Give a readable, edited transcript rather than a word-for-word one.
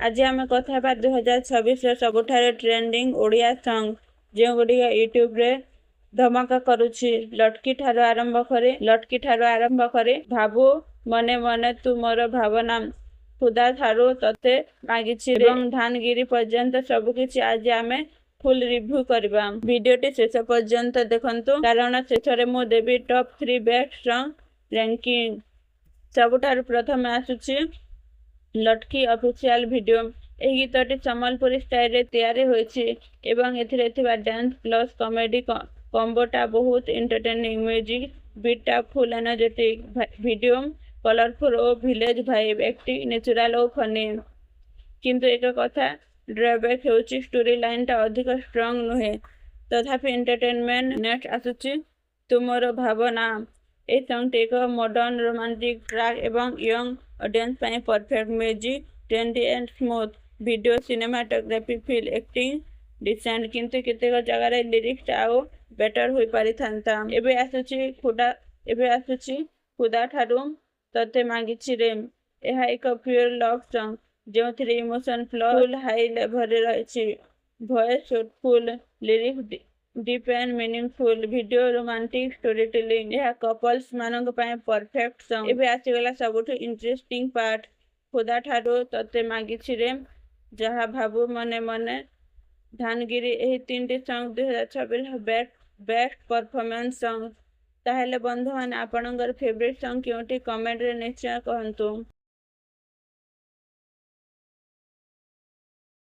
आज आम कथा 2026 सबुठारे ट्रेंडिंग ओडिया सॉन्ग जो गुड़िक यूट्यूब रे धमाका करुछि। लटकी ठारो आरंभ करे भाबू मने मने तू मोर भावना खुदा ठारू तते मागिछि एवं धानगिरी पर्यंत सबकिछि आज आमे फुल रिव्यू करबा। वीडियोटी शेष पर्यंत देखंतु कारण शेषरे मु देबी टॉप 3 बेस्ट सॉन्ग रैंकिंग। सबुठारु प्रथम आसुछि लटकी ऑफिशियल वीडियो। एही गीतटी सम्बलपुरी स्टाइल रे तैयारी होइछि एवं एथिरे थिबा डांस प्लस कॉमेडी कॉम्बोटा बहुत entertaining. Music beta full energetic, video colourful और विलेज वाइब, एक्टिंग नेचुरल और फनी। किंतु एक कथा ड्रॉबैक होउछि स्टोरी लाइन टा अधिक स्ट्रांग नुहे तथापि एंटरटेनमेंट। नेक्स्ट आसुछि तुमरो भावना। ए सॉन्ग एक मॉडर्न रोमांटिक ट्रैक एवं यंग ऑडियंस पाए perfect. Music trendy and smooth, video cinematography feel, acting decent किंतु केतेक जगह लिरिक्स आउ बेटर होई पारि थांता। एबे आसुछि खुदा ठारू तते मागिछि रे। एहा एक प्योर लव सॉन्ग जोथिरे इमोशन फुल हाई लेवल रे रहिछि। Voice soulful, lyrics deep and meaningful, video romantic story telling. यह कपल्स मानक पाए परफेक्ट सॉन्ग। एबे आसीगला सबुठु इंटरेस्टिंग पार्ट खुदा ठारू तते मागिछि रे जहा भाबू मने मने धानगिरी। एही तीनटी सॉन्ग 2026 बेस्ट परफॉर्मेंस सॉन्ग। ताहेले बंधु माने आपनकर फेवरेट सॉन्ग केउटी कमेंट रे निश्चय कहंतु।